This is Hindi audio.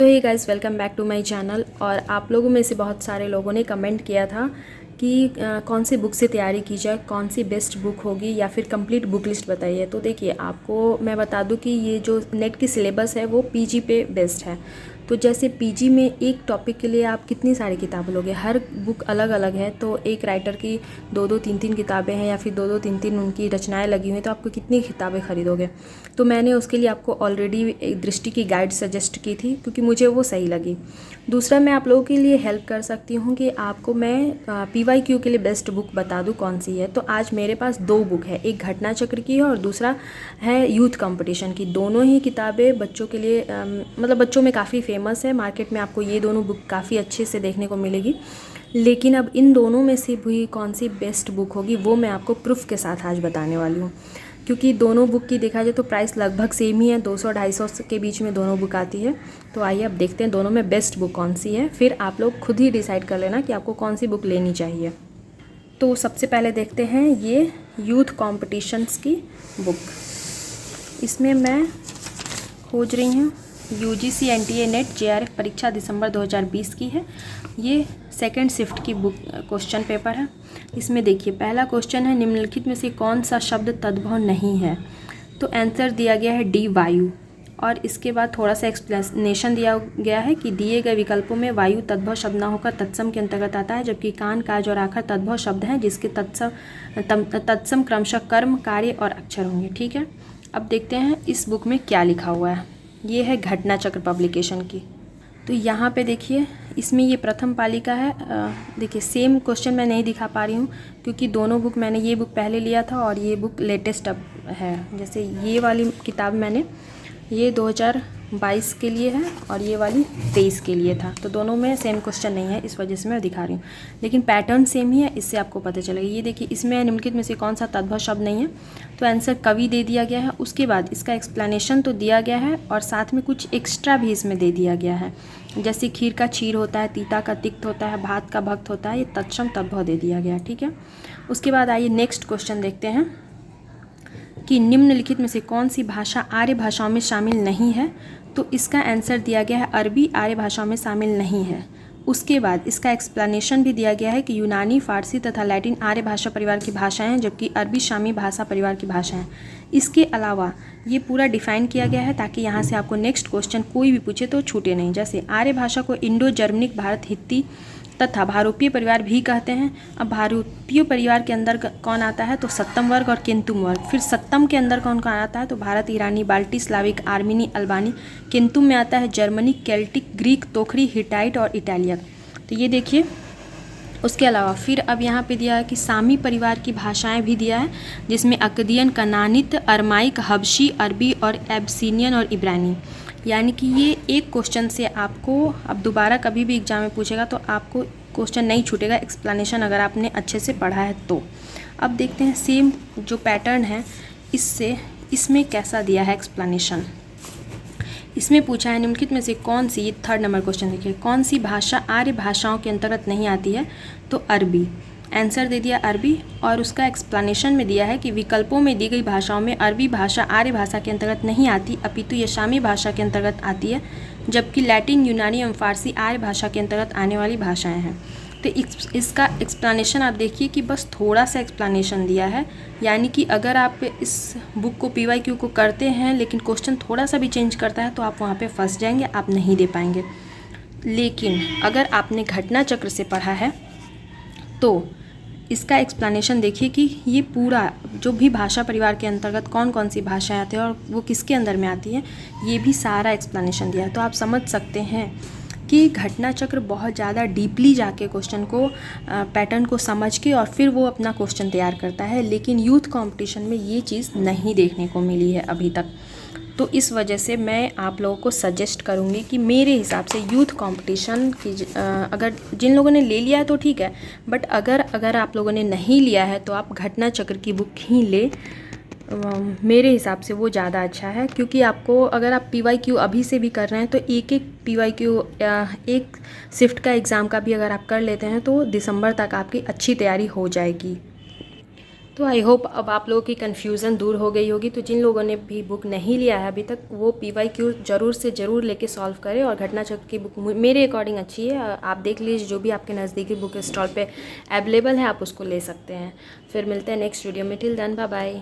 तो hey guys, welcome back to my channel. और आप लोगों में से बहुत सारे लोगों ने कमेंट किया था कि कौन सी बुक से तैयारी की जाए, कौन सी बेस्ट बुक होगी या फिर कंप्लीट बुक लिस्ट बताइए। तो देखिए, आपको मैं बता दूं कि ये जो नेट की सिलेबस है वो पीजी पे बेस्ड है। तो जैसे पीजी में एक टॉपिक के लिए आप कितनी सारी किताब लोगे, हर बुक अलग अलग है। तो एक राइटर की दो दो तीन तीन किताबें हैं या फिर दो दो तीन तीन उनकी रचनाएं लगी हुई हैं, तो आपको कितनी किताबें खरीदोगे। तो मैंने उसके लिए आपको ऑलरेडी एक दृष्टि की गाइड सजेस्ट की थी क्योंकि मुझे वो सही लगी। दूसरा, मैं आप लोगों के लिए हेल्प कर सकती हूँ कि आपको मैं पीवाईक्यू के लिए बेस्ट बुक बता दूँ कौन सी है। तो आज मेरे पास दो बुक है, एक घटना चक्र की है और दूसरा है यूथ कंपटीशन की। दोनों ही किताबें बच्चों के लिए मतलब बच्चों में काफ़ी फेमस है। मार्केट में आपको ये दोनों बुक काफ़ी अच्छे से देखने को मिलेगी। लेकिन अब इन दोनों में से भी कौन सी बेस्ट बुक होगी वो मैं आपको प्रूफ के साथ आज बताने वाली हूँ। क्योंकि दोनों बुक की देखा जाए तो प्राइस लगभग सेम ही है, 200-250 के बीच में दोनों बुक आती है। तो आइए अब देखते हैं दोनों में बेस्ट बुक कौन सी है, फिर आप लोग खुद ही डिसाइड कर लेना कि आपको कौन सी बुक लेनी चाहिए। तो सबसे पहले देखते हैं ये यूथ कॉम्पिटिशन्स की बुक। इसमें मैं खोज रही हूँ यूजीसी एनटीए नेट जेआरएफ परीक्षा दिसंबर 2020 की है। ये सेकंड शिफ्ट की बुक क्वेश्चन पेपर है। इसमें देखिए, पहला क्वेश्चन है निम्नलिखित में से कौन सा शब्द तद्भव नहीं है। तो आंसर दिया गया है डी, वायु। और इसके बाद थोड़ा सा एक्सप्लेनेशन दिया गया है कि दिए गए विकल्पों में वायु तद्भव शब्द न होकर तत्सम के अंतर्गत आता है, जबकि कान, काज और आखर तद्भव शब्द हैं जिसके तत्सम क्रमशः कर्म, कार्य और अक्षर होंगे। ठीक है, अब देखते हैं इस बुक में क्या लिखा हुआ है। ये है घटना चक्र पब्लिकेशन की। तो यहाँ पे देखिए, इसमें ये प्रथम पालिका है। देखिए, सेम क्वेश्चन मैं नहीं दिखा पा रही हूँ क्योंकि दोनों बुक मैंने ये बुक पहले लिया था और ये बुक लेटेस्ट अब है। जैसे ये वाली किताब मैंने ये 2022 के लिए है और ये वाली 23 के लिए था। तो दोनों में सेम क्वेश्चन नहीं है, इस वजह से मैं दिखा रही हूँ, लेकिन पैटर्न सेम ही है, इससे आपको पता चलेगा। ये देखिए, इसमें निम्नलिखित में से कौन सा तद्भव शब्द नहीं है। तो आंसर कवि दे दिया गया है। उसके बाद इसका एक्सप्लेनेशन तो दिया गया है और साथ में कुछ एक्स्ट्रा भी इसमें दे दिया गया है। जैसे खीर का क्षीर होता है, तीता का तिक्त होता है, भात का भक्त होता है, ये तत्सम तद्भव दे दिया गया है। ठीक है, उसके बाद आइए नेक्स्ट क्वेश्चन देखते हैं कि निम्नलिखित में से कौन सी भाषा आर्य भाषाओं में शामिल नहीं है। तो इसका आंसर दिया गया है अरबी आर्य भाषाओं में शामिल नहीं है। उसके बाद इसका एक्सप्लेनेशन भी दिया गया है कि यूनानी, फारसी तथा लैटिन आर्य भाषा परिवार की भाषाएं हैं, जबकि अरबी शामी भाषा परिवार की भाषाएं हैं। इसके अलावा ये पूरा डिफाइन किया गया है ताकि यहाँ से आपको नेक्स्ट क्वेश्चन कोई भी पूछे तो छूटे नहीं। जैसे आर्य भाषा को इंडो जर्मनिक, भारत हित्ती तथा भारोपीय परिवार भी कहते हैं। अब भारोपीय परिवार के अंदर कौन आता है, तो सत्तम वर्ग और केंतुम वर्ग। फिर सत्तम के अंदर कौन कौन आता है, तो भारत, ईरानी, बाल्टी, स्लाविक, आर्मीनी, अल्बानी। केंतुम में आता है जर्मनी, केल्टिक, ग्रीक, तोखरी, हिटाइट और इटालियन। तो ये देखिए, उसके अलावा फिर अब यहाँ पे दिया है कि सामी परिवार की भाषाएं भी दिया है, जिसमें अकदियन, कनानित, अरमाइक, हबशी, अरबी और एब्सीनियन और इब्रानी। यानी कि ये एक क्वेश्चन से आपको अब दोबारा कभी भी एग्जाम में पूछेगा तो आपको क्वेश्चन नहीं छूटेगा, एक्सप्लेनेशन अगर आपने अच्छे से पढ़ा है तो। अब देखते हैं सेम जो पैटर्न है इससे इसमें कैसा दिया है एक्सप्लेनेशन। इसमें पूछा है निम्नलिखित में से कौन सी, ये थर्ड नंबर क्वेश्चन देखिए, कौन सी भाषा आर्य भाषाओं के अंतर्गत नहीं आती है। तो अरबी, आंसर दे दिया अरबी। और उसका एक्सप्लेनेशन में दिया है कि विकल्पों में दी गई भाषाओं में अरबी भाषा आर्य भाषा के अंतर्गत नहीं आती, अपितु ये शामी भाषा के अंतर्गत आती है, जबकि लैटिन, यूनानी एवं फारसी आर्य भाषा के अंतर्गत आने वाली भाषाएं हैं। तो इसका एक्सप्लेनेशन आप देखिए कि बस थोड़ा सा एक्सप्लेनेशन दिया है। यानी कि अगर आप इस बुक को पीवाईक्यू को करते हैं लेकिन क्वेश्चन थोड़ा सा भी चेंज करता है तो आप वहाँ पे फंस जाएंगे, आप नहीं दे पाएंगे। लेकिन अगर आपने घटना चक्र से पढ़ा है तो इसका एक्सप्लेनेशन देखिए कि ये पूरा जो भी भाषा परिवार के अंतर्गत कौन कौन सी भाषाएं आती हैं और वो किसके अंदर में आती है, ये भी सारा एक्सप्लेनेशन दिया है। तो आप समझ सकते हैं कि घटना चक्र बहुत ज़्यादा डीपली जाके क्वेश्चन को पैटर्न को समझ के और फिर वो अपना क्वेश्चन तैयार करता है, लेकिन यूथ कंपटीशन में ये चीज़ नहीं देखने को मिली है अभी तक। तो इस वजह से मैं आप लोगों को सजेस्ट करूँगी कि मेरे हिसाब से यूथ कंपटीशन की अगर जिन लोगों ने ले लिया है तो ठीक है, बट अगर आप लोगों ने नहीं लिया है तो आप घटना चक्र की बुक ही ले। मेरे हिसाब से वो ज़्यादा अच्छा है, क्योंकि आपको अगर आप पीवाईक्यू अभी से भी कर रहे हैं तो एक एक पीवाईक्यू एक शिफ्ट का एग्ज़ाम का भी अगर आप कर लेते हैं तो दिसंबर तक आपकी अच्छी तैयारी हो जाएगी। तो आई होप अब आप लोगों की कन्फ्यूज़न दूर हो गई होगी। तो जिन लोगों ने भी बुक नहीं लिया है अभी तक, वो PYQ ज़रूर से ज़रूर लेके सॉल्व करें। और घटना चक्र की बुक मेरे अकॉर्डिंग अच्छी है, आप देख लीजिए, जो भी आपके नज़दीकी बुक स्टॉल पे अवेलेबल है आप उसको ले सकते हैं। फिर मिलते हैं नेक्स्ट वीडियो में। Till then bye bye.